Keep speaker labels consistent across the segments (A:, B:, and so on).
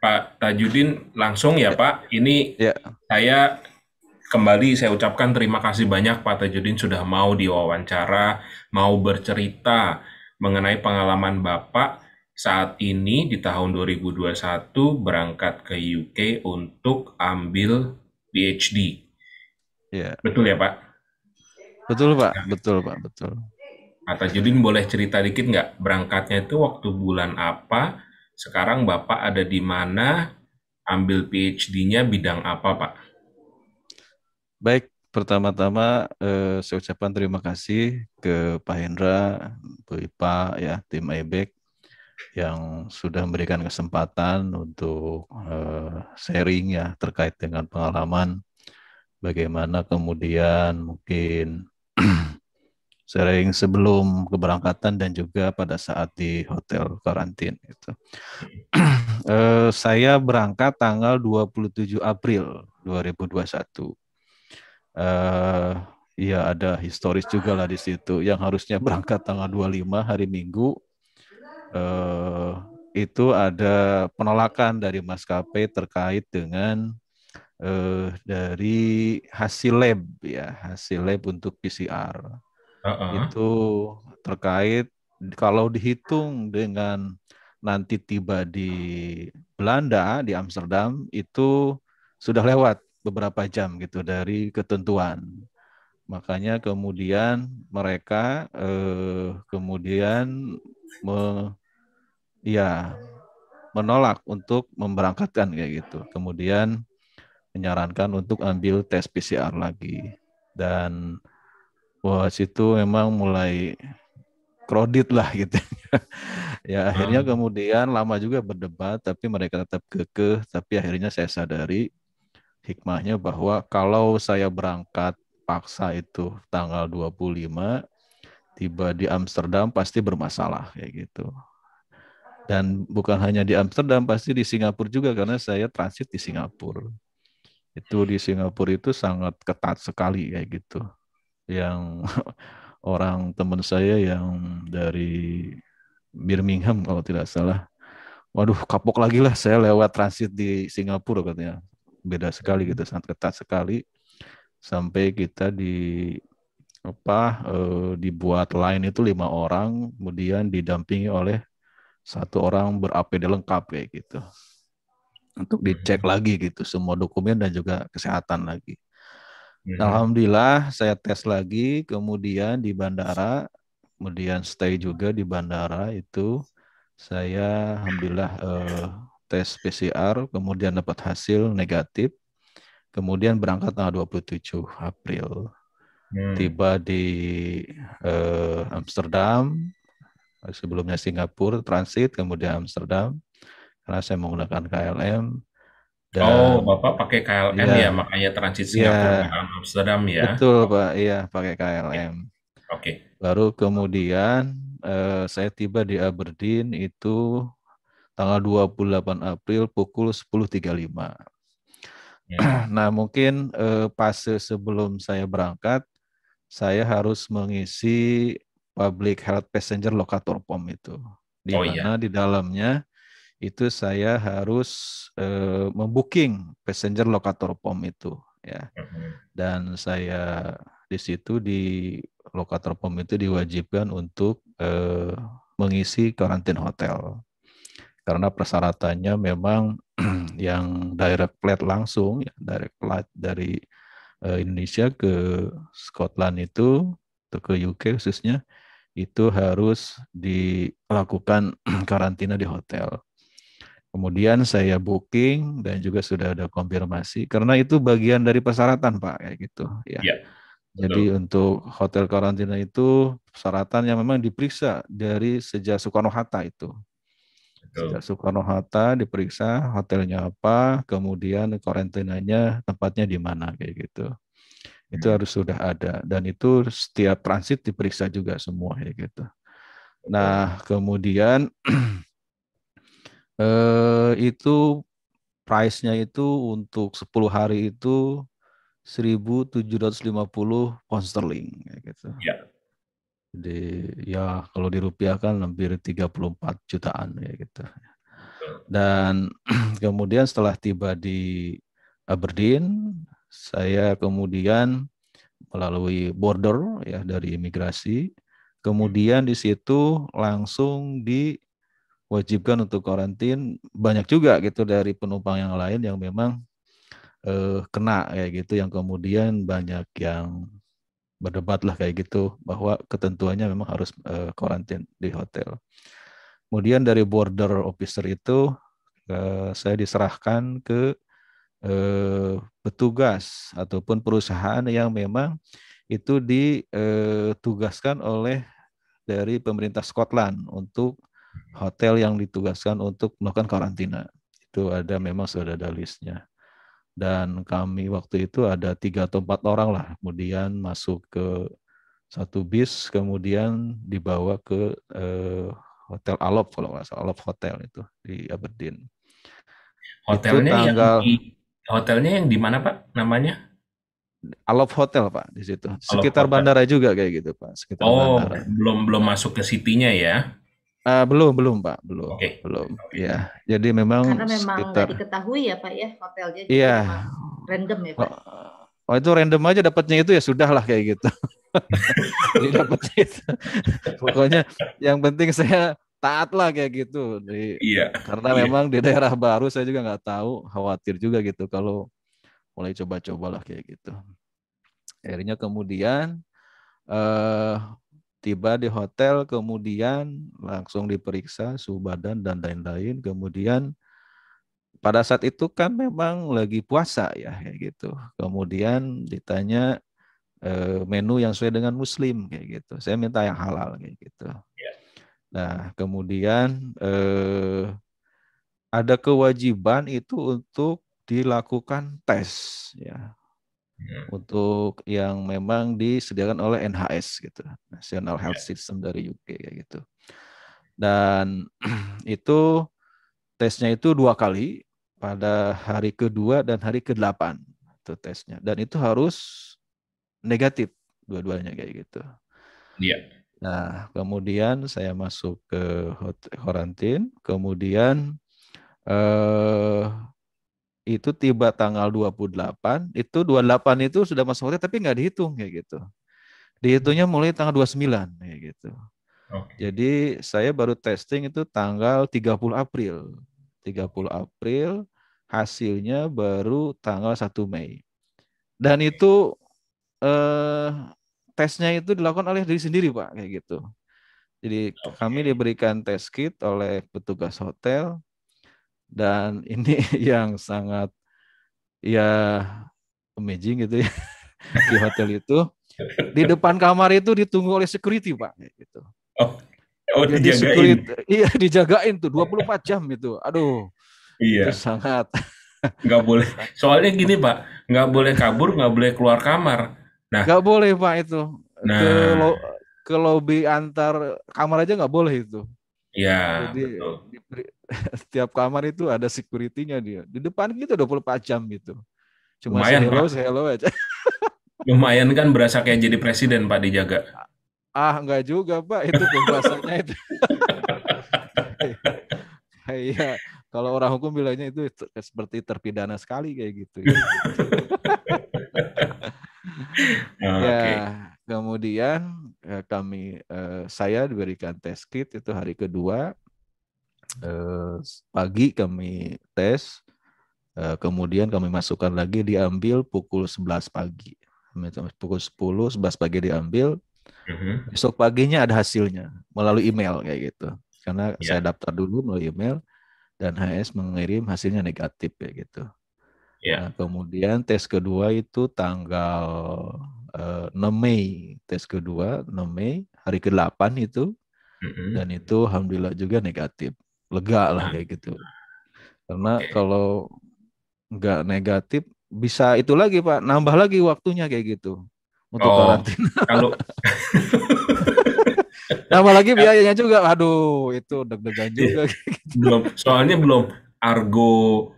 A: Pak Tajudin, langsung ya
B: Ya,
A: Pak. Ini
B: ya,
A: saya kembali saya ucapkan terima kasih banyak Pak Tajudin sudah mau diwawancara, mau bercerita mengenai pengalaman Bapak saat ini di tahun 2021 berangkat ke UK untuk ambil PhD.
B: ya.
A: Betul ya Pak?
B: Betul Pak, betul Pak, betul.
A: Pak Tajudin boleh cerita dikit nggak berangkatnya itu waktu bulan apa? Sekarang Bapak ada di mana? Ambil PhD-nya bidang apa Pak?
B: Baik, pertama-tama saya ucapkan terima kasih ke Pak Hendra, Bu Ipa, ya, tim IBEC yang sudah memberikan kesempatan untuk sharing ya terkait dengan pengalaman bagaimana kemudian mungkin sharing sebelum keberangkatan dan juga pada saat di hotel karantin gitu. Saya berangkat tanggal 27 April 2021. Eh ya ada historis juga lah di situ yang harusnya berangkat tanggal 25 hari Minggu. Eh itu ada penolakan dari maskapai terkait dengan dari hasil lab ya, hasil lab untuk PCR.
A: Heeh.
B: Itu terkait kalau dihitung dengan nanti tiba di Belanda, di Amsterdam, itu sudah lewat beberapa jam gitu dari ketentuan. Makanya kemudian mereka kemudian me, ya menolak untuk memberangkatkan kayak gitu. Kemudian menyarankan untuk ambil tes PCR lagi. Dan wah situ memang mulai crowded lah gitu. Ya akhirnya
A: Heeh.
B: kemudian lama juga berdebat, tapi mereka tetap kekeh. Tapi akhirnya saya sadari hikmahnya bahwa kalau saya berangkat paksa itu tanggal 25, tiba di Amsterdam pasti bermasalah kayak gitu. Dan bukan hanya di Amsterdam, pasti di Singapura juga karena saya transit di Singapura. Itu di Singapura itu sangat ketat sekali kayak gitu. Yang orang teman saya yang dari Birmingham kalau tidak salah. Waduh, kapok lagi lah saya lewat transit di Singapura katanya. Beda sekali gitu, sangat ketat sekali. Sampai kita dibuat line itu 5 orang, kemudian didampingi oleh satu orang ber-APD lengkap kayak gitu. Untuk dicek
A: Mhm.
B: lagi gitu semua dokumen dan juga kesehatan lagi.
A: Mhm.
B: Alhamdulillah saya tes lagi, kemudian di bandara, kemudian stay juga di bandara itu saya alhamdulillah tes PCR, kemudian dapat hasil negatif, kemudian berangkat tanggal 27 April.
A: Hmm.
B: Tiba di Amsterdam, sebelumnya Singapura, transit, kemudian Amsterdam, karena saya menggunakan KLM,
A: Oh,
B: dan
A: Bapak pakai KLM ya,
B: ya,
A: makanya transit Singapura ke
B: ya
A: Amsterdam ya.
B: betul
A: Oke,
B: Pak, iya pakai
A: oke,
B: KLM.
A: oke.
B: Baru kemudian saya tiba di Aberdeen itu tanggal 28 April pukul 10.35.
A: Hmm.
B: Nah, mungkin fase sebelum saya berangkat, saya harus mengisi Public Health Passenger Locator Form itu. Di
A: Oh
B: mana
A: iya.
B: di dalamnya itu saya harus membooking passenger locator form itu ya.
A: Mhm.
B: Dan saya di situ di locator form itu diwajibkan untuk mengisi karantin hotel. Karena persyaratannya memang yang direct flight langsung, ya, direct flight dari Indonesia ke Scotland itu, atau ke UK khususnya, itu harus dilakukan karantina di hotel. Kemudian saya booking dan juga sudah ada konfirmasi karena itu bagian dari persyaratan Pak kayak gitu ya.
A: Iya,
B: Jadi
A: betul.
B: untuk hotel karantina itu persyaratan yang memang diperiksa dari sejak Soekarno-Hatta itu. Sejak
A: Betul.
B: Soekarno-Hatta diperiksa hotelnya apa, kemudian karantinanya tempatnya di mana kayak gitu. Itu
A: Hmm.
B: harus sudah ada dan itu setiap transit diperiksa juga semua kayak gitu.
A: Betul.
B: Nah, kemudian itu price-nya itu untuk 10 hari itu 1.750 pound sterling kayak gitu.
A: Iya.
B: Jadi ya kalau dirupiahkan hampir 34 jutaan ya gitu. Dan kemudian setelah tiba di Aberdeen, saya kemudian melalui border ya dari imigrasi, kemudian di situ langsung diwajibkan untuk karantin. Banyak juga gitu dari penumpang yang lain yang memang kena kayak gitu, yang kemudian banyak yang berdebat lah kayak gitu bahwa ketentuannya memang harus karantin di hotel. Kemudian dari border officer itu saya diserahkan ke petugas ataupun perusahaan yang memang itu ditugaskan oleh dari pemerintah Scotland untuk hotel yang ditugaskan untuk melakukan karantina. Itu ada, memang sudah ada listnya. Dan kami waktu itu ada 3 atau 4 orang lah, kemudian masuk ke satu bis, kemudian dibawa ke Hotel Alop, kalau nggak salah, Alop Hotel itu di Aberdeen. Itu
A: Hotelnya yang
B: tanggal
A: di mana Pak namanya?
B: Alop Hotel Pak di situ.
A: Kalau
B: Sekitar
A: hotel.
B: bandara juga kayak gitu Pak, sekitar
A: Oh,
B: bandara.
A: belum belum masuk ke city-nya ya?
B: Belum belum Pak, belum
A: Oke,
B: belum.
A: oke.
B: Ya, jadi memang
C: Karena memang nggak
B: sekitar.
C: diketahui ya Pak ya, hotelnya
B: Iya.
C: juga memang random ya Pak.
B: Oh, itu random aja dapatnya itu, ya sudah lah kayak gitu. Jadi dapatnya itu. Pokoknya yang penting saya taat lah kayak gitu.
A: Iya,
B: Karena
A: iya.
B: memang di daerah baru saya juga nggak tahu, khawatir juga gitu kalau mulai coba-coba lah kayak gitu. Akhirnya kemudian eh, tiba di hotel, kemudian langsung diperiksa suhu badan dan lain-lain. Kemudian pada saat itu kan memang lagi puasa ya kayak gitu. Kemudian ditanya menu yang sesuai dengan Muslim kayak gitu. Saya minta yang halal kayak gitu.
A: Iya.
B: Nah kemudian ada kewajiban itu untuk dilakukan tes ya, untuk yang memang disediakan oleh NHS gitu, National Health System dari UK kayak gitu. Dan itu tesnya itu 2 kali, pada hari kedua dan hari ke-8 itu tesnya, dan itu harus negatif dua-duanya kayak gitu.
A: Iya.
B: Nah kemudian saya masuk ke karantin, kemudian eh, itu tiba tanggal 28, itu 28 itu sudah masuk hotel tapi nggak dihitung kayak gitu. Dihitungnya mulai tanggal 29 kayak gitu.
A: Oke.
B: Jadi saya baru testing itu tanggal 30 April. 30 April, hasilnya baru tanggal 1 Mei. Dan itu eh, tesnya itu dilakukan oleh diri sendiri Pak kayak gitu. Jadi kami
A: Oke.
B: diberikan test kit oleh petugas hotel, dan ini yang sangat ya amazing gitu ya. Di hotel itu, di depan kamar itu ditunggu oleh security Pak kayak gitu.
A: Oh, oh
B: Jadi
A: dijagain.
B: security, iya dijagain tuh 24 jam itu. Aduh, itu
A: Iya,
B: sangat
A: nggak boleh. Soalnya gini Pak, nggak boleh kabur, nggak boleh keluar kamar. Nah,
B: nggak boleh Pak itu. Ke
A: nah,
B: lo, ke lobby antar kamar aja nggak boleh itu.
A: ya
B: Jadi
A: betul.
B: setiap kamar itu ada security-nya dia. Di depan kita 24 jam gitu. Cuma
A: Lumayan
B: say
A: Pak,
B: hello aja.
A: lumayan kan berasa kayak jadi presiden Pak dijaga.
B: Enggak juga Pak, itu pembahasannya itu. Iya, kalau orang hukum bilangnya itu seperti terpidana sekali kayak gitu ya.
A: Ah,
B: Ya,
A: oke.
B: kemudian saya diberikan tes kit itu hari kedua. Pagi kami tes, kemudian kami masukkan lagi, diambil pukul 11 pagi. Pukul 10, 11 pagi diambil.
A: Mhm.
B: Besok paginya ada hasilnya melalui email kayak gitu. Karena saya
A: Ya,
B: daftar dulu melalui email dan HS mengirim hasilnya negatif kayak gitu. Nah,
A: ya.
B: kemudian tes kedua itu tanggal 6 Mei. Tes kedua 6 Mei, hari ke-8 itu, dan
A: Mhm.
B: itu alhamdulillah juga negatif. Lega lah
A: Nah,
B: kayak gitu. Karena
A: oke.
B: kalau nggak negatif bisa itu lagi Pak, nambah lagi waktunya kayak gitu untuk
A: Oh,
B: karantina.
A: kalau
B: Nambah lagi biayanya juga. Aduh, itu deg-degan juga.
A: soalnya belum argo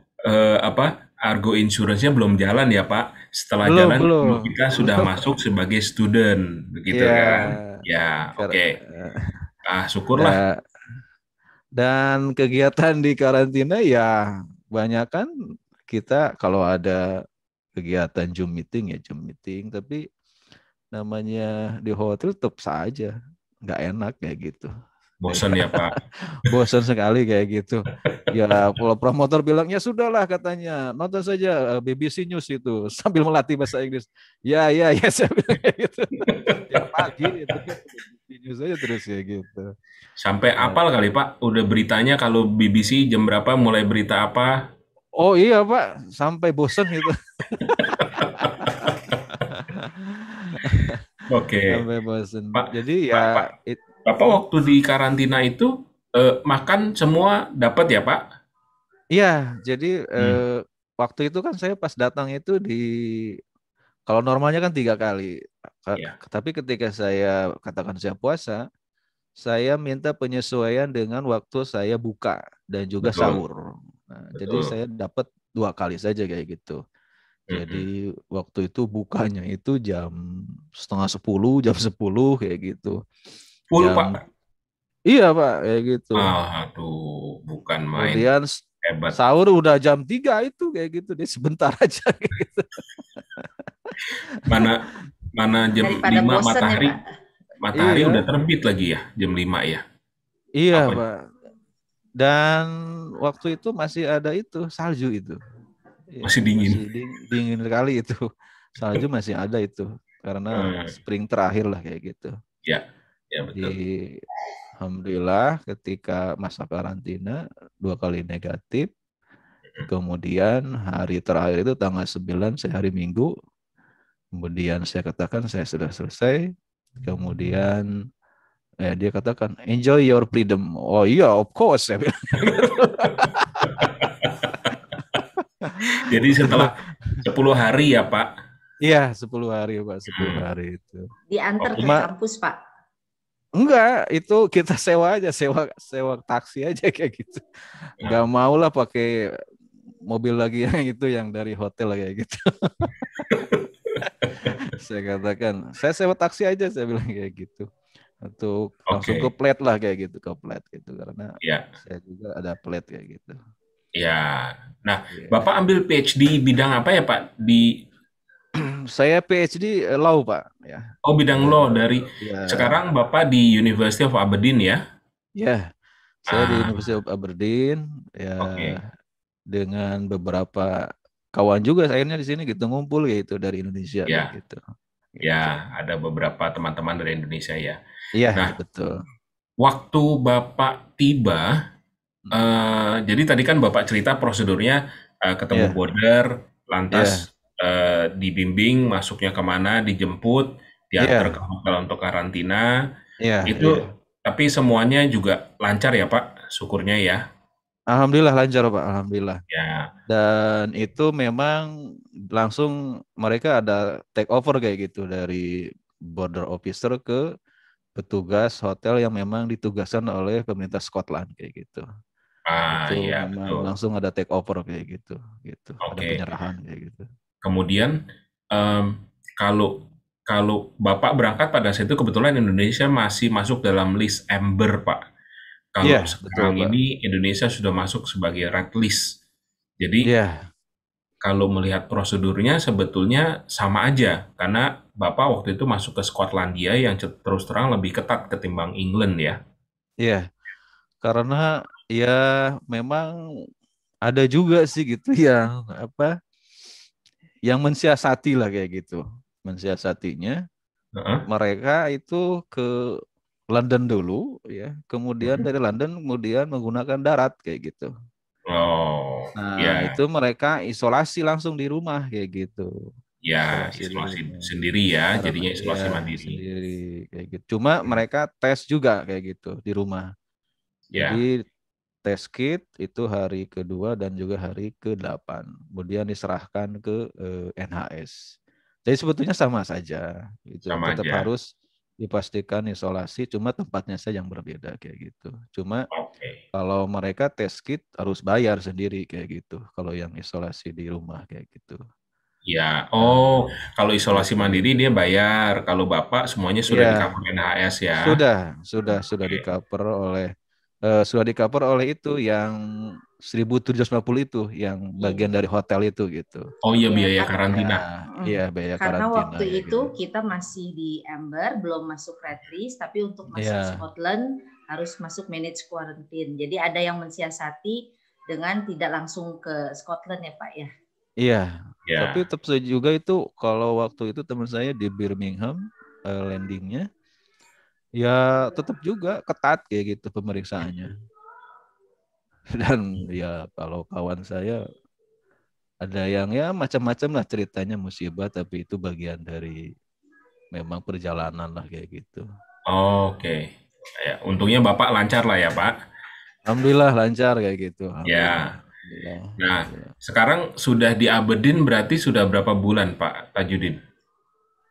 A: argo insurance-nya belum jalan ya Pak. Setelah
B: Belum,
A: jalan baru
B: belum.
A: kita sudah masuk sebagai student, begitu
B: Iya,
A: kan? Ya, oke. Ah, syukurlah.
B: da- Dan kegiatan di karantina ya banyak kan kita kalau ada kegiatan Zoom meeting, tapi namanya di hotel tetap saja nggak enak kayak gitu.
A: Bosen ya Pak.
B: Bosan sekali kayak gitu. Ya kalau promotor bilang ya sudahlah katanya nonton saja BBC News itu sambil melatih bahasa Inggris. Ya saya bilang kayak gitu. Tiap pagi itu BBC News aja terus kayak gitu.
A: Sampai
B: Nah,
A: apal kali Pak, udah beritanya kalau BBC jam berapa mulai berita apa.
B: oh iya Pak, sampai bosan gitu.
A: Oke,
B: Sampai bosan.
A: Pak,
B: Jadi
A: Pak,
B: ya
A: Pak, Bapak waktu di karantina itu makan semua dapat ya Pak?
B: iya, jadi
A: Hmm,
B: waktu itu kan saya pas datang itu kalau normalnya kan 3 kali.
A: ya,
B: Tapi ketika saya katakan saya puasa, saya minta penyesuaian dengan waktu saya buka dan juga
A: betul,
B: sahur. Nah, jadi
A: betul.
B: saya dapat 2 kali saja kayak gitu.
A: Mm-mm.
B: Jadi waktu itu bukanya itu jam setengah 10, jam 10 kayak gitu.
A: Full
B: Jam
A: Pak.
B: iya Pak kayak gitu.
A: Aduh, bukan main.
B: Kemudian
A: Hebat.
B: sahur udah jam 3 itu kayak gitu. Dia sebentar aja kayak gitu.
A: Mana mana jam
C: Daripada
A: 5
C: bosen ya,
A: matahari
C: Pak.
A: matahari udah
B: Iya,
A: terbit lagi ya, jam 5 ya.
B: iya
A: Apa
B: Pak. Dan waktu itu masih ada itu salju itu. Iya,
A: masih dingin?
B: masih dingin sekali itu. Salju masih ada itu karena
A: Hmm,
B: spring terakhir lah kayak gitu.
A: ya, ya
B: Di
A: betul.
B: Alhamdulillah ketika masa karantina 2 kali negatif. Kemudian hari terakhir itu tanggal 9 saya hari Minggu. Kemudian saya katakan saya sudah selesai. Kemudian dia katakan enjoy your freedom. Oh iya, of course saya bilang gitu.
A: Jadi setelah 10 hari ya Pak.
B: Iya, 10 hari Pak, 10
A: Hmm,
B: hari itu.
C: Diantar ke
B: Cuma
C: kampus, Pak.
B: enggak, itu kita sewa aja, sewa sewa taksi aja kayak gitu. Enggak
A: nah,
B: mau lah pakai mobil lagi yang itu yang dari hotel kayak gitu. Saya katakan, saya sewa taksi aja saya bilang kayak gitu. Untuk langsung ke
A: oke,
B: plat lah kayak gitu, ke plat gitu karena
A: ya,
B: saya juga ada plat kayak gitu.
A: ya. Nah,
B: Iya.
A: Bapak ambil PhD bidang apa ya Pak? Di
B: Saya PhD Law Pak ya.
A: oh bidang law
B: Eh,
A: dari
B: ya,
A: sekarang Bapak di University of Aberdeen ya?
B: ya, saya di
A: Ah,
B: University of Aberdeen ya
A: oke.
B: dengan beberapa kawan juga akhirnya di sini gitu ngumpul gitu dari Indonesia kayak
A: Ya,
B: gitu.
A: ya,
B: Gitu.
A: ada beberapa teman-teman dari Indonesia ya.
B: Iya,
A: Nah,
B: betul.
A: waktu Bapak tiba, jadi tadi kan Bapak cerita prosedurnya ketemu
B: Iya,
A: border,
B: iya,
A: lantas dibimbing masuknya kemana, dijemput, diantar ke
B: iya,
A: hotel untuk karantina.
B: iya, iya.
A: Itu tapi semuanya juga lancar ya Pak, syukurnya ya.
B: Alhamdulillah lancar Pak, alhamdulillah.
A: Ya,
B: Dan itu memang langsung mereka ada take over kayak gitu dari border officer ke petugas hotel yang memang ditugaskan oleh pemerintah Scotland kayak gitu. Itu
A: ya
B: memang
A: betul.
B: langsung ada take over kayak gitu, gitu. Ada
A: Oke.
B: penyerahan kayak gitu.
A: Kemudian em, kalau kalau Bapak berangkat pada saat itu kebetulan Indonesia masih masuk dalam list Amber, Pak.
B: Iya,
A: Kalau
B: betul
A: sekarang
B: Pak.
A: ini Indonesia sudah masuk sebagai red list. Jadi
B: Iya,
A: kalau melihat prosedurnya sebetulnya sama aja karena Bapak waktu itu masuk ke Skotlandia yang terus terang lebih ketat ketimbang England ya.
B: iya. Karena ya memang ada juga sih gitu yang apa, yang mensiasati lah kayak gitu. Mensiasatinya
A: Heeh.
B: mereka itu ke London dulu ya, kemudian
A: Mhm.
B: dari London kemudian menggunakan darat kayak gitu.
A: Oh,
B: Nah,
A: ya,
B: itu mereka isolasi langsung di rumah kayak gitu.
A: ya
B: Isolasi di
A: isolasi
B: rumah.
A: sendiri ya,
B: Karena
A: jadinya
B: ya
A: isolasi mandiri.
B: sendiri kayak gitu. Cuma mereka tes juga kayak gitu di rumah.
A: Ya,
B: Jadi tes kit itu hari kedua dan juga hari ke-8. Kemudian diserahkan ke NHS. Jadi sebetulnya sama saja. Itu
A: sama
B: tetap
A: aja.
B: harus dipastikan isolasi, cuma tempatnya saja yang berbeda kayak gitu. Cuma
A: Oke.
B: kalau mereka tes kit harus bayar sendiri kayak gitu. Kalau yang isolasi di rumah kayak gitu.
A: Ya,
B: Nah,
A: oh, kalau isolasi
B: gitu.
A: mandiri dia bayar. Kalau Bapak semuanya sudah di
B: Iya,
A: cover NHS ya.
B: sudah di
A: Oke.
B: cover oleh sudah di-cover oleh itu yang 1.750 itu, yang bagian dari hotel itu gitu.
A: Oh iya,
C: Iya,
A: biaya
C: Kak.
A: karantina.
B: Iya, biaya
C: Karena
B: karantina
C: waktu
B: ya
C: itu
B: gitu.
C: kita masih di Amber, belum masuk Red List, tapi untuk masuk
B: Iya.
C: Scotland harus masuk managed quarantine. Jadi ada yang mensiasati dengan tidak langsung ke Scotland ya Pak ya.
B: Iya,
A: Ya.
B: tapi tetap saja juga itu kalau waktu itu teman saya di Birmingham landingnya, ya tetap juga ketat kayak gitu pemeriksaannya. Dan ya kalau kawan saya ada yang ya macam-macam lah ceritanya, musibah, tapi itu bagian dari memang perjalanan lah kayak gitu.
A: Oke. Ya, untungnya Bapak lancar lah ya, Pak.
B: Alhamdulillah lancar kayak gitu.
A: Ya.
B: Alhamdulillah.
A: Nah, sekarang sudah di Aberdeen berarti sudah berapa bulan, Pak Tajudin?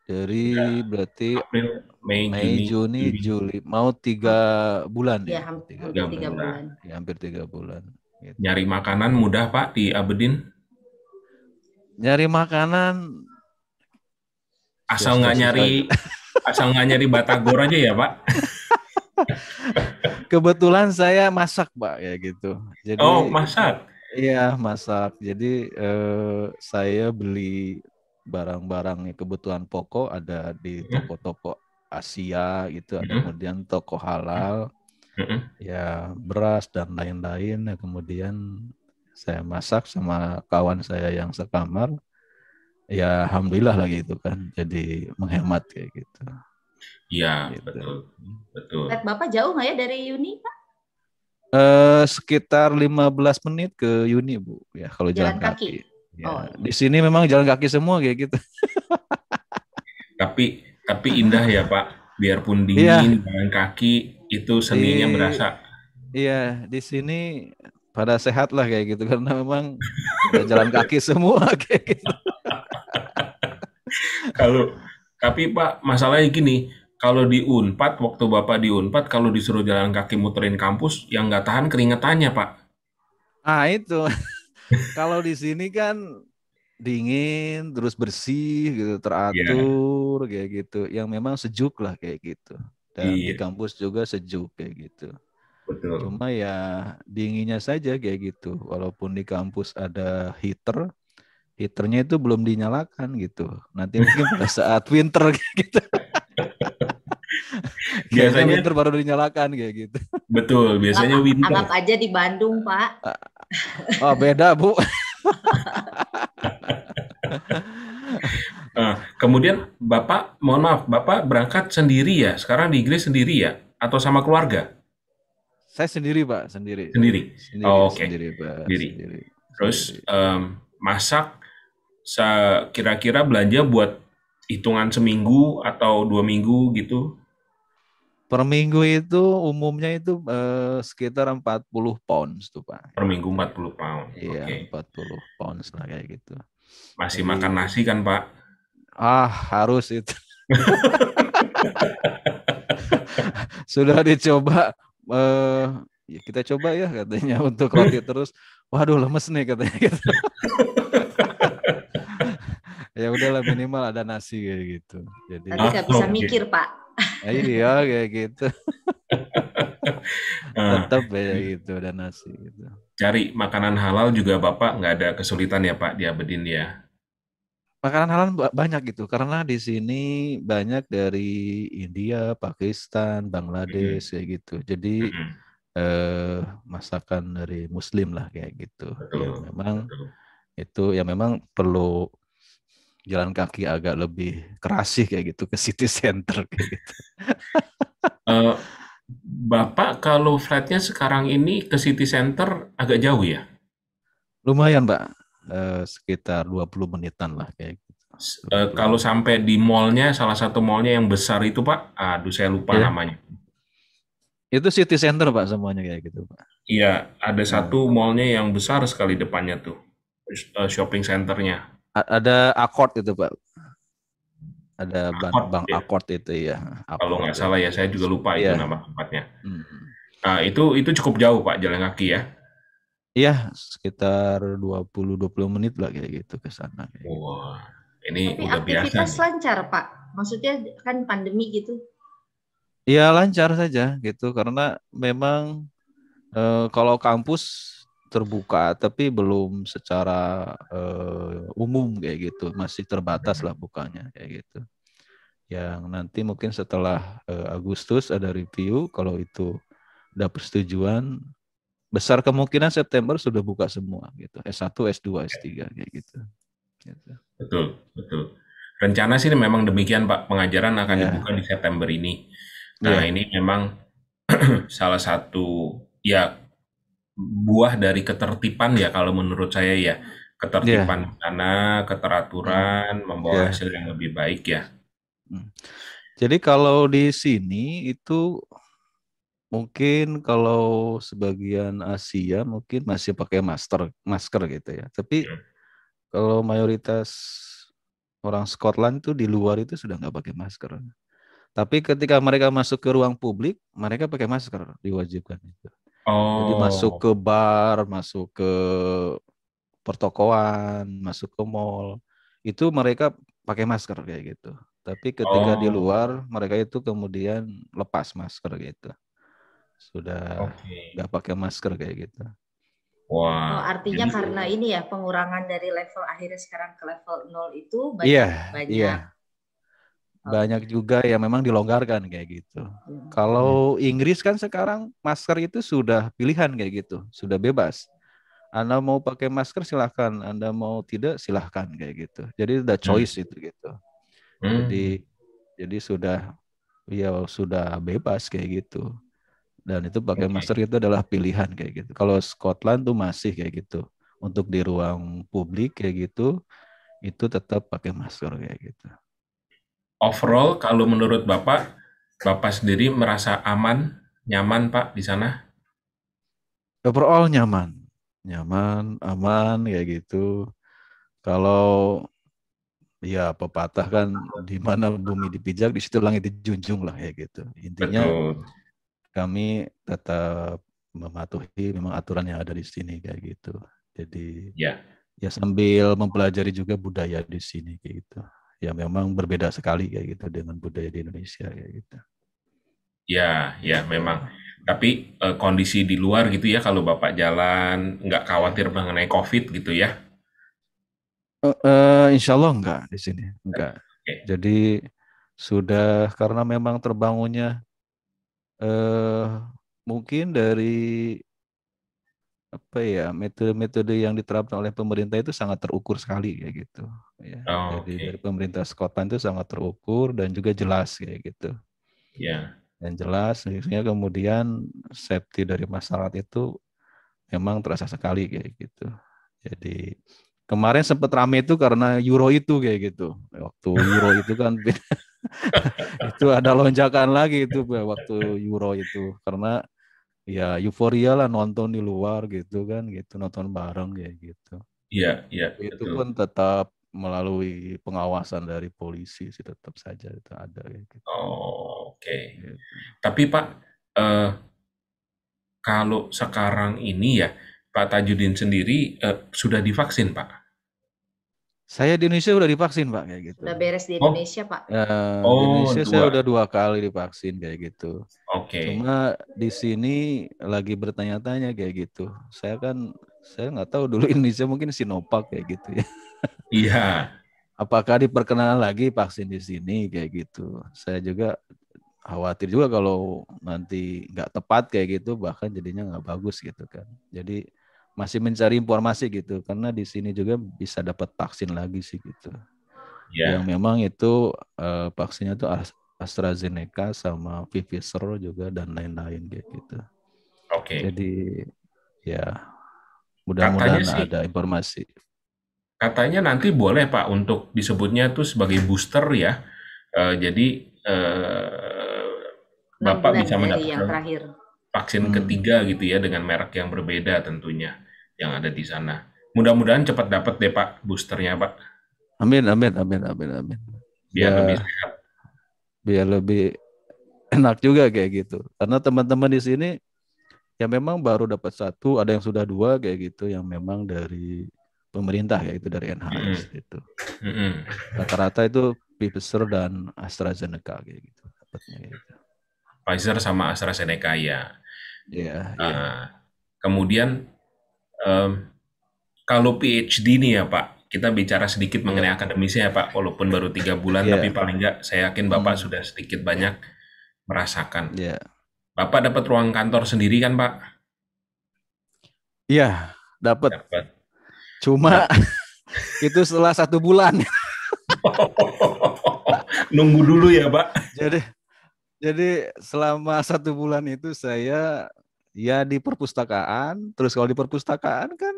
B: Dari berarti
A: April, Mei,
B: Mei,
A: Juni,
B: Juni, Juli, mau 3 bulan
C: Ya,
B: ya?
C: hampir
A: 3
C: 3
A: bulan.
C: bulan.
B: Ya, hampir 3 bulan. Gitu.
A: Nyari makanan mudah, Pak, di Aberdeen?
B: Nyari makanan
A: Asal nggak nyari batagor aja ya, Pak?
B: Kebetulan saya masak, Pak, ya gitu. Jadi
A: Oh, masak.
B: iya, masak. Jadi saya beli barang-barang kebutuhan pokok ada di toko-toko Asia gitu, ada kemudian toko halal, ya beras dan lain-lain. Ya, kemudian saya masak sama kawan saya yang sekamar. Ya alhamdulillah lah gitu kan. Jadi menghemat kayak gitu.
A: Iya,
B: Gitu.
A: betul.
C: Flat Bapak jauh nggak ya dari Uni, Pak?
B: Sekitar 15 menit ke Uni, Bu. Ya kalau jalan kaki. Ya,
C: Oh.
B: di sini memang jalan kaki semua kayak gitu.
A: Tapi indah ya, Pak. Biarpun dingin, jalan kaki itu seninya berasa.
B: Iya, di sini pada sehat lah kayak gitu karena memang jalan kaki semua kayak gitu.
A: Tapi Pak, masalahnya gini, kalau di Unpad, waktu Bapak di Unpad, kalau disuruh jalan kaki muterin kampus, yang nggak tahan keringetannya, Pak.
B: Ah itu, kalau di sini kan dingin, terus bersih gitu, teratur kayak gitu, yang memang sejuk lah kayak gitu. Dan di kampus juga sejuk kayak gitu.
A: Betul.
B: Cuma ya dinginnya saja kayak gitu, walaupun di kampus ada heaternya itu belum dinyalakan gitu. Nanti mungkin pada saat winter gitu. Biasanya winter baru dinyalakan kayak gitu.
A: Betul, biasanya winter.
C: Anggap aja di Bandung, Pak.
B: Oh, beda, Bu.
A: Kemudian Bapak, mohon maaf, Bapak berangkat sendiri ya? Sekarang di Inggris sendiri ya? Atau sama keluarga?
B: Saya sendiri, Pak. Sendiri.
A: Oh, oke.
B: Sendiri, Pak.
A: Sendiri. Terus masak, kira-kira belanja buat hitungan seminggu atau 2 minggu gitu?
B: Per minggu itu umumnya itu sekitar 40 pounds tuh, Pak.
A: Per minggu 40 pound.
B: Iya, 40 pounds lah kayak gitu.
A: Masih makan nasi kan, Pak?
B: Harus itu. Sudah dicoba, ya kita coba ya katanya untuk roti terus. Waduh, lemes nih katanya gitu. Ya udahlah, minimal ada nasi kayak gitu. Jadi
C: nggak bisa mikir, Pak.
B: Iya kayak gitu. Tetap ya gitu, ada nasi gitu.
A: Cari makanan halal juga Bapak nggak ada kesulitan ya, Pak, di Aberdeen ya?
B: Makanan halal banyak gitu, karena di sini banyak dari India, Pakistan, Bangladesh kayak gitu. Jadi masakan dari Muslim lah kayak gitu.
A: Betul,
B: ya memang perlu jalan kaki agak lebih kerasih kayak gitu ke city center kayak gitu.
A: Bapak kalau flightnya sekarang ini ke city center agak jauh ya?
B: Lumayan, Pak. Sekitar 20 menitan lah kayak gitu.
A: Kalau sampai di mallnya, salah satu mallnya yang besar itu, Pak, aduh saya lupa namanya.
B: Itu city center, Pak, semuanya kayak gitu, Pak.
A: Iya, ada satu mallnya yang besar sekali depannya tuh, shopping centernya.
B: Ada Accord itu, Pak. Ada Bank Accord itu ya.
A: Kalau nggak salah ya, saya juga lupa itu nama tempatnya. Nah, itu cukup jauh, Pak, jalan kaki ya?
B: Iya, sekitar 20 menit lah kayak gitu ke sana.
A: Wah, ini
C: tapi
A: udah biasa.
C: Tapi aktivitas lancar, Pak. Maksudnya kan pandemi gitu.
B: Iya, lancar saja gitu, karena memang Kalau kampus terbuka, tapi belum secara umum kayak gitu, masih terbatas lah bukanya kayak gitu. Yang nanti mungkin setelah Agustus ada review, kalau itu ada persetujuan, besar kemungkinan September sudah buka semua gitu. S1, S2, S3 kayak gitu. Gitu.
A: Betul, betul. Rencana sih memang demikian, Pak. Pengajaran akan dibuka
B: Ya,
A: di September ini. Nah,
B: ya,
A: ini memang salah satu ya buah dari ketertiban ya kalau menurut saya ya.
B: ya.
A: Ketertiban di sana,
B: Hmm,
A: keteraturan membawa
B: ya.
A: hasil yang lebih baik ya.
B: Hmm. Jadi kalau di sini itu mungkin kalau sebagian Asia mungkin masih pakai masker gitu ya. Tapi
A: Hmm.
B: kalau mayoritas orang Scotland tuh di luar itu sudah nggak pakai masker. Tapi ketika mereka masuk ke ruang publik, mereka pakai masker, diwajibkan itu. Jadi masuk
A: Oh,
B: ke bar, masuk ke pertokoan, masuk ke mall, itu mereka pakai masker kayak gitu. Tapi ketika di
A: oh,
B: luar, mereka itu kemudian lepas masker gitu. Sudah
A: oke.
B: nggak pakai masker kayak gitu.
C: Oh,
A: Wah,
C: artinya
A: jadi
C: karena ini ya pengurangan dari level akhirnya sekarang ke level 0 itu
B: Iya,
C: banyak
B: iya.
C: banyak.
B: Banyak
C: Oke.
B: juga yang memang dilonggarkan kayak gitu. Kalau Inggris kan sekarang masker itu sudah pilihan kayak gitu, sudah bebas. Anda mau pakai masker silahkan, Anda mau tidak silahkan kayak gitu. Jadi udah
A: hmm,
B: choice itu gitu.
A: hmm,
B: Jadi jadi sudah ya sudah bebas kayak gitu. Dan itu pakai
A: oke.
B: masker itu adalah pilihan kayak gitu. Kalau Scotland tuh masih kayak gitu. Untuk di ruang publik kayak gitu, itu tetap pakai masker kayak gitu.
A: Overall, kalau menurut Bapak, Bapak sendiri merasa aman, nyaman Pak di sana?
B: Overall nyaman, nyaman, aman kayak gitu. Kalau ya pepatah kan di mana bumi dipijak di situ langit dijunjung lah ya gitu. Intinya
A: Betul.
B: kami tetap mematuhi memang aturan yang ada di sini kayak gitu. Jadi
A: Ya,
B: ya sambil mempelajari juga budaya di sini kayak gitu. Ya memang berbeda sekali kayak gitu dengan budaya di Indonesia kayak gitu.
A: ya, ya
B: Gitu.
A: memang. Tapi kondisi di luar gitu ya, kalau Bapak jalan, nggak khawatir mengenai COVID gitu ya?
B: Insya Allah enggak di sini, enggak.
A: Oke.
B: Jadi sudah karena memang terbangunnya eh, mungkin dari apa ya metode-metode yang diterapkan oleh pemerintah itu sangat terukur sekali kayak gitu ya. Jadi dari
A: Oke.
B: pemerintah Scotland itu sangat terukur dan juga jelas kayak gitu.
A: Ya,
B: Dan jelas sehingga kemudian safety dari masyarakat itu memang terasa sekali kayak gitu. Jadi kemarin sempat rame itu karena Euro itu kayak gitu. Waktu Euro itu kan itu ada lonjakan lagi itu waktu Euro itu karena ya euforia lah nonton di luar gitu kan gitu nonton bareng kayak gitu.
A: iya, iya,
B: Tapi itu
A: betul.
B: pun tetap melalui pengawasan dari polisi sih tetap saja itu ada kayak gitu.
A: Oh, oke.
B: Gitu.
A: Tapi Pak, eh, kalau sekarang ini ya, Pak Tajudin sendiri sudah divaksin, Pak?
B: Saya di Indonesia udah divaksin Pak kayak gitu.
C: Sudah beres di
A: Oh,
C: Indonesia, Pak.
B: Di
A: oh,
B: Indonesia saya udah
A: dua.
B: 2 kali divaksin kayak gitu.
A: Oke.
B: Cuma di sini lagi bertanya-tanya kayak gitu. Saya nggak tahu dulu Indonesia mungkin Sinovac kayak gitu ya.
A: Iya,
B: Apakah diperkenalan lagi vaksin di sini kayak gitu? Saya juga khawatir juga kalau nanti nggak tepat kayak gitu, bahkan jadinya nggak bagus gitu kan. Jadi masih mencari informasi gitu, karena di sini juga bisa dapat vaksin lagi sih gitu. Yang
A: iya.
B: memang itu vaksinnya tuh AstraZeneca sama Pfizer juga dan lain-lain kayak gitu.
A: Oke.
B: Jadi ya
A: Katanya
B: mudah-mudahan
A: sih,
B: ada informasi.
A: katanya nanti boleh Pak untuk disebutnya tuh sebagai booster ya. Jadi
C: Enam
A: Bapak
C: bulan
A: bisa
C: dari yang
A: mendapatkan
C: terakhir.
A: vaksin
B: Hmm.
A: ketiga gitu ya dengan merek yang berbeda tentunya yang ada di sana. Mudah-mudahan cepat dapat deh Pak boosternya Pak,
B: Amin, amin, amin, amin, amin.
A: biar lebih
B: Ya
A: sehat.
B: biar lebih enak juga kayak gitu. Karena teman-teman di sini ya memang baru dapat 1, ada yang sudah 2 kayak gitu, yang memang dari pemerintah kayak itu dari NHS
A: Mm-mm.
B: itu.
A: Mm-mm.
B: Rata-rata itu Pfizer dan AstraZeneca kayak gitu dapatnya kayak gitu.
A: Pfizer sama AstraZeneca ya.
B: Iya,
A: Eh,
B: iya.
A: Kemudian kalau PhD nih ya Pak, kita bicara sedikit mengenai
B: Ya,
A: akademisnya ya Pak, walaupun baru 3 bulan, tapi
B: ya,
A: paling nggak saya yakin Bapak
B: hmm,
A: sudah sedikit banyak merasakan.
B: ya,
A: Bapak dapat ruang kantor sendiri kan Pak?
B: iya, dapat.
A: Dapat.
B: Cuma
A: Dapat.
B: itu setelah 1 bulan.
A: Nunggu dulu ya Pak.
B: Jadi, selama 1 bulan itu saya ya di perpustakaan. Terus kalau di perpustakaan kan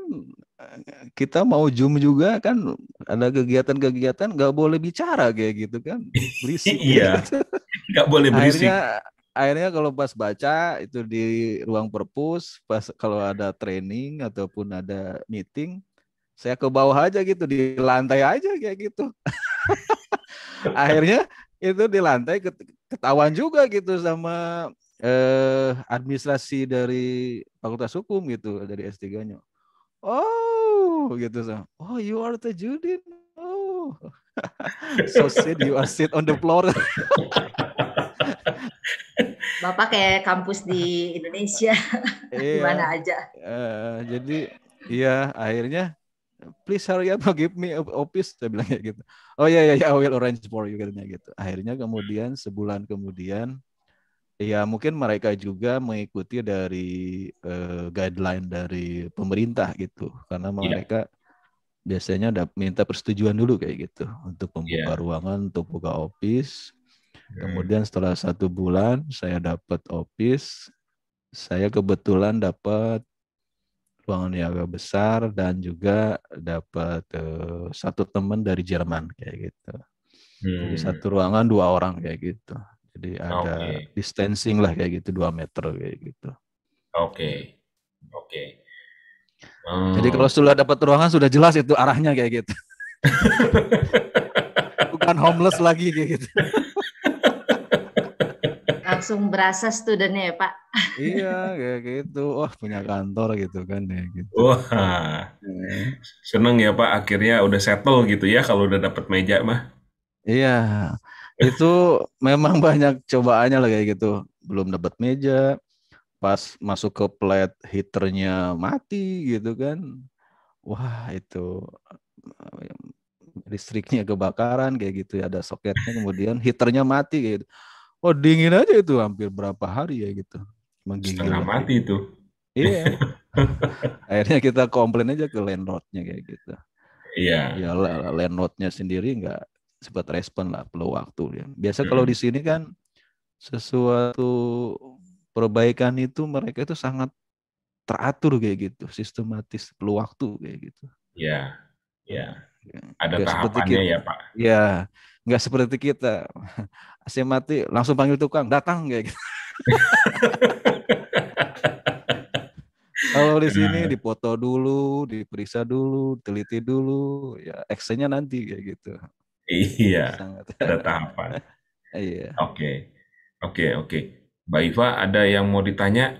B: kita mau Zoom juga kan ada kegiatan-kegiatan nggak boleh bicara kayak gitu kan, berisik kayak
A: Iya,
B: gitu.
A: nggak boleh berisik.
B: Akhirnya akhirnya kalau pas baca itu di ruang perpus, pas kalau ada training ataupun ada meeting, saya ke bawah aja gitu di lantai aja kayak gitu. Akhirnya itu di lantai ketahuan juga gitu sama administrasi dari Fakultas Hukum gitu dari S3-nya. Oh, gitu so. Oh, you are the Judin. Oh, so you are sit on the floor.
C: Bapak kayak kampus di Indonesia, di
B: Iya,
C: mana aja.
B: jadi iya akhirnya please hurry up give me office saya bilang kayak gitu. Oh ya ya I will arrange for you katanya gitu. Akhirnya kemudian sebulan kemudian ya mungkin mereka juga mengikuti dari guideline dari pemerintah gitu karena
A: Iya,
B: mereka biasanya minta persetujuan dulu kayak gitu untuk membuka
A: iya.
B: ruangan untuk buka office.
A: Hmm.
B: Kemudian setelah 1 bulan saya dapat office. Saya kebetulan dapat ruangan yang agak besar dan juga dapat satu teman dari Jerman kayak gitu. Jadi
A: Hmm.
B: satu ruangan 2 orang kayak gitu. Jadi ada
A: Oke,
B: distancing lah kayak gitu 2 meter kayak gitu.
A: oke, oke.
B: Jadi
A: Hmm.
B: kalau sudah dapat ruangan sudah jelas itu arahnya kayak gitu. Bukan homeless lagi kayak gitu.
C: Langsung berasa studentnya ya Pak.
B: Iya kayak gitu. Wah punya kantor gitu kan ya gitu.
A: Wah,
B: Eh,
A: seneng ya Pak. Akhirnya udah settle gitu ya kalau udah dapat meja mah.
B: Iya, itu memang banyak cobaannya lah kayak gitu. Belum dapat meja, pas masuk ke plate heaternya mati gitu kan. Wah itu listriknya kebakaran kayak gitu ya. Ada soketnya kemudian heaternya mati kayak gitu. Oh dingin aja itu hampir berapa hari ya gitu. Menggigil
A: Setengah
B: lah kayak
A: mati
B: gitu.
A: itu.
B: Iya, akhirnya kita komplain aja ke landlordnya kayak gitu.
A: Iya.
B: Ya landlordnya sendiri nggak sempat respon lah, perlu waktu ya. Biasa kalau di
A: Mm-mm.
B: sini kan sesuatu perbaikan itu mereka itu sangat teratur kayak gitu, sistematis, perlu waktu kayak gitu.
A: Iya, iya. Ada
B: Nggak seperti
A: tahapannya
B: kita,
A: ya Pak.
B: ya nggak seperti kita. AC mati langsung panggil tukang datang kayak gitu. Kalau di sini dipoto dulu, diperiksa dulu, teliti dulu, ya actionnya nanti kayak gitu.
A: Iya,
B: Sangat.
A: ada tahapan.
B: Iya.
A: Oke, oke, oke. Mbak Iva, ada yang mau ditanya?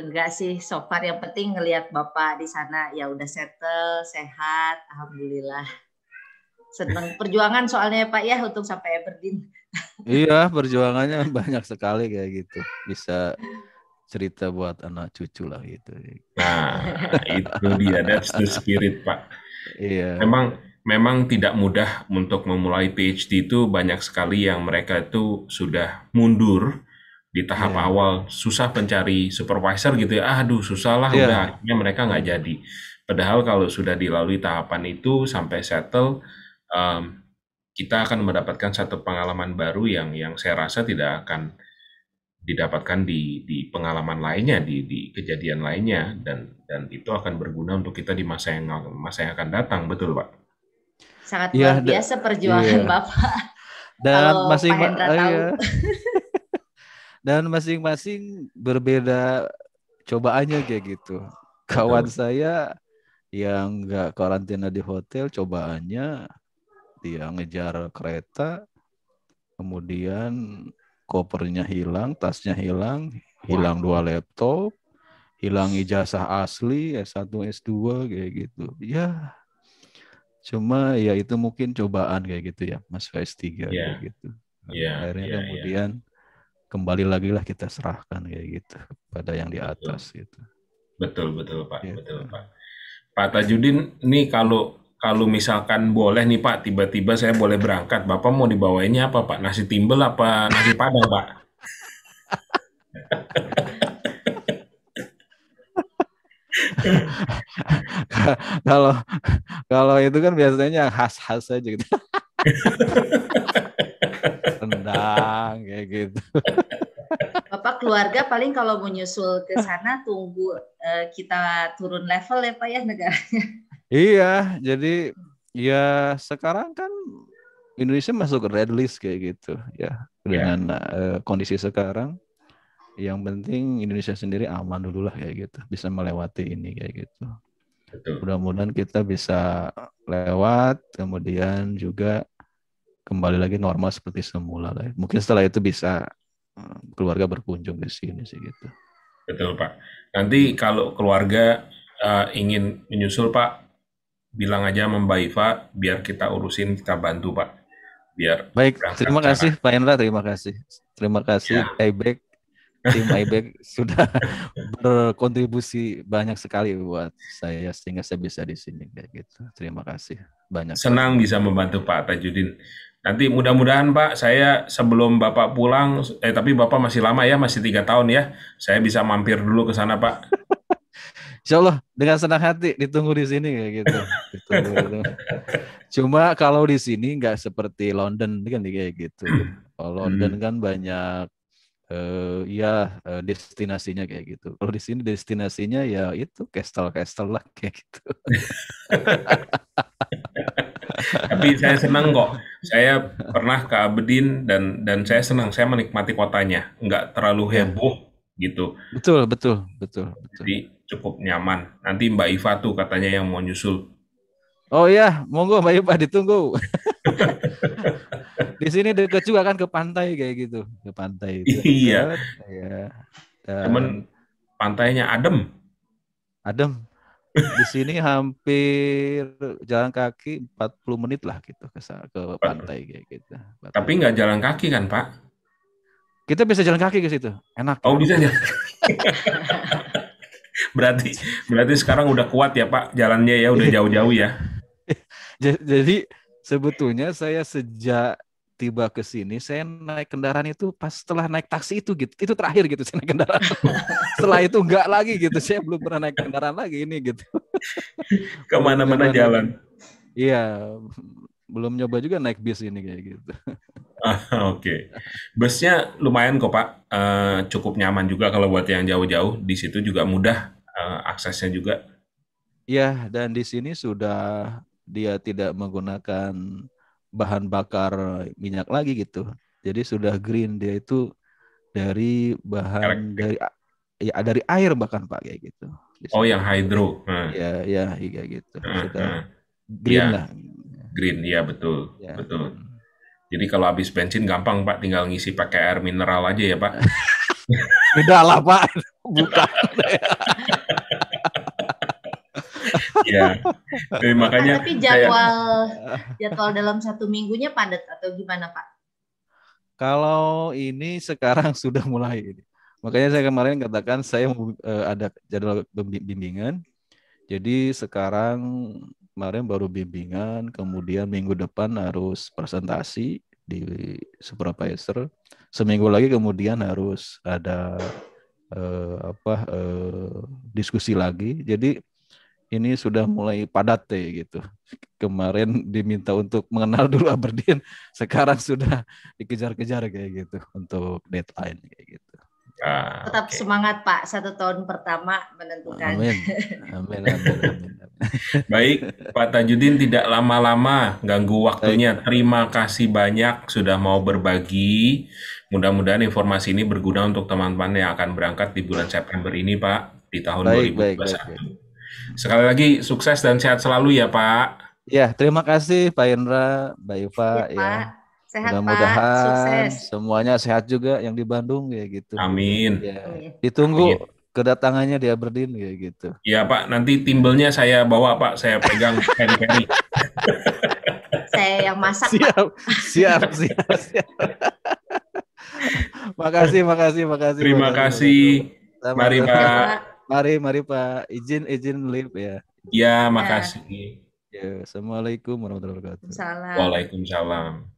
C: Enggak sih, so far yang penting ngelihat Bapak di sana ya udah settle, sehat, alhamdulillah. Seneng perjuangan soalnya ya Pak ya untuk sampai Aberdeen.
B: Iya, perjuangannya banyak sekali kayak gitu. Bisa cerita buat anak cucu lah gitu.
A: Nah, itu dia. That's the spirit, Pak.
B: Iya,
A: Memang memang tidak mudah untuk memulai PhD itu banyak sekali yang mereka itu sudah mundur di tahap
B: iya,
A: awal, susah pencari supervisor gitu ya. Aduh, susah lah, udah
B: iya.
A: akhirnya mereka nggak
B: Hmm.
A: jadi. Padahal kalau sudah dilalui tahapan itu sampai settle, em, kita akan mendapatkan satu pengalaman baru yang saya rasa tidak akan didapatkan di pengalaman lainnya, di kejadian lainnya, dan itu akan berguna untuk kita di masa yang akan datang, betul Pak?
C: Sangat
B: Iya,
C: luar biasa perjuangan
B: iya.
C: Bapak.
B: Dan
C: Kalau
B: masing
C: Pak Hendra tahu.
B: iya. Dan masing-masing berbeda cobaannya kayak gitu. Kawan
A: Betul.
B: saya yang nggak karantina di hotel, cobaannya dia ngejar kereta, kemudian kopernya hilang, tasnya hilang, hilang
A: Waduh,
B: 2 laptop, hilang ijazah asli S1 S2 kayak gitu. Ya, cuma ya itu mungkin cobaan kayak gitu ya, masuk S3 kayak
A: ya,
B: gitu.
A: ya,
B: Akhirnya
A: ya, ya.
B: kemudian kembali lagi lah kita serahkan kayak gitu pada yang di
A: Betul,
B: atas gitu.
A: betul, betul, Pak,
B: Gitu.
A: betul, Pak. Pak Tajudin, nih kalau kalau misalkan boleh nih Pak, tiba-tiba saya boleh berangkat, Bapak mau dibawainnya apa Pak? Nasi timbel apa nasi padang Pak?
B: Kalau kalau itu kan biasanya khas-khas aja gitu. Rendang kayak gitu.
C: Bapak keluarga paling kalau mau nyusul ke sana tunggu kita turun level ya Pak ya negara.
B: Iya, jadi ya sekarang kan Indonesia masuk ke red list kayak gitu ya.
A: Ya,
B: Dengan kondisi sekarang, yang penting Indonesia sendiri aman dulu lah kayak gitu, bisa melewati ini kayak gitu.
A: betul.
B: Mudah-mudahan kita bisa lewat, kemudian juga kembali lagi normal seperti semula lah. Mungkin setelah itu bisa keluarga berkunjung di sini sih gitu.
A: Betul Pak. Nanti kalau keluarga ingin menyusul Pak, bilang aja sama Mbak Iva, biar kita urusin, kita bantu Pak. Biar
B: Baik,
A: berangkat
B: terima
A: sana.
B: kasih Pak Hendra, terima kasih. Terima kasih
A: Ya,
B: IBEC, tim IBEC sudah berkontribusi banyak sekali buat saya sehingga saya bisa di sini kayak gitu. Terima kasih banyak Pak.
A: senang bisa membantu Pak Tajudin. Nanti mudah-mudahan Pak, saya sebelum Bapak pulang, tapi Bapak masih lama ya, masih 3 tahun ya, saya bisa mampir dulu ke sana Pak.
B: Insya Allah dengan senang hati ditunggu di sini kayak gitu. Ditunggu. Cuma kalau di sini nggak seperti London kan kayak gitu. Kalau London kan banyak destinasinya kayak gitu. Kalau di sini destinasinya ya itu castle lah kayak gitu.
A: Tapi saya senang kok. Saya pernah ke Aberdeen dan saya senang. Saya menikmati kotanya. Nggak terlalu
B: Ya,
A: heboh gitu.
B: betul.
A: Jadi cukup nyaman. Nanti Mbak Iva tuh katanya yang mau nyusul.
B: Oh iya, monggo Mbak Ipa ditunggu. Di sini dekat juga kan ke pantai kayak gitu, ke pantai itu
A: Iya,
B: dekat, ya.
A: cuman
B: Dan
A: pantainya adem.
B: adem. Di sini hampir jalan kaki 40 menit lah gitu ke pantai kayak gitu.
A: Tapi nggak jalan kaki kan Pak?
B: Kita bisa jalan kaki ke situ, enak
A: Oh
B: gitu.
A: bisa jalan. Berarti sekarang udah kuat ya Pak jalannya ya, udah jauh-jauh ya.
B: Jadi sebetulnya saya sejak tiba ke sini, saya naik kendaraan itu pas setelah naik taksi itu gitu. Itu terakhir gitu saya naik kendaraan. Setelah itu enggak lagi gitu. Saya belum pernah naik kendaraan lagi ini gitu. Belum
A: Kemana-mana
B: nyoba naik.
A: jalan.
B: Iya, belum nyoba juga naik bis ini kayak gitu.
A: Oke. Busnya lumayan kok Pak. Cukup nyaman juga kalau buat yang jauh-jauh. Di situ juga mudah aksesnya juga.
B: Iya, dan di sini sudah dia tidak menggunakan bahan bakar minyak lagi gitu. Jadi sudah green, dia itu dari bahan
A: Elektrik.
B: dari air bahkan Pak kayak gitu. Di
A: Oh
B: sini.
A: yang hydro.
B: Ya, kayak gitu. Sudah green
A: Ya,
B: lah.
A: green. Ya betul.
B: Ya.
A: Betul. Jadi kalau habis bensin gampang Pak, tinggal ngisi pakai air mineral aja ya Pak.
B: Beda lah Pak, bukan.
A: Ya, makanya
C: Tapi
A: saya
C: jadwal dalam 1 minggunya padat atau gimana Pak?
B: Kalau ini sekarang sudah mulai. Makanya saya kemarin katakan saya ada jadwal bimbingan. Jadi sekarang kemarin baru bimbingan, kemudian minggu depan harus presentasi di supervisor. Seminggu lagi kemudian harus ada diskusi lagi. Jadi ini sudah mulai padat gitu. Kemarin diminta untuk mengenal dulu Aberdeen, sekarang sudah dikejar-kejar kayak gitu untuk deadline kayak gitu.
C: Tetap semangat Pak, 1 tahun pertama menentukan.
B: Amin.
A: Baik, Pak Tajudin tidak lama-lama ganggu waktunya. Terima kasih banyak sudah mau berbagi. Mudah-mudahan informasi ini berguna untuk teman-teman yang akan berangkat di bulan September ini, Pak, di tahun 2021. Sekali lagi sukses dan sehat selalu ya, Pak.
B: Ya, terima kasih Pak Indra, Mbak Iva ya.
C: Pak. Sehat
B: mudah-mudahan
C: Pak, sukses.
B: Semuanya sehat juga yang di Bandung ya gitu.
A: Amin.
B: Ya, ditunggu kedatangannya di Aberdeen ya gitu.
A: Ya Pak, nanti timbelnya saya bawa Pak, saya pegang peri-peri.
C: Saya yang masak
B: siap,
C: Pak.
B: Siap. Makasih.
A: Terima kasih. Mari
B: Sama-sama.
C: Ya
A: Pak.
C: Pak.
B: Mari Pak. Izin live ya.
A: Ya,
C: Ya.
A: makasih.
B: Ya, Assalamualaikum warahmatullahi wabarakatuh.
C: Salam.
A: Waalaikumsalam.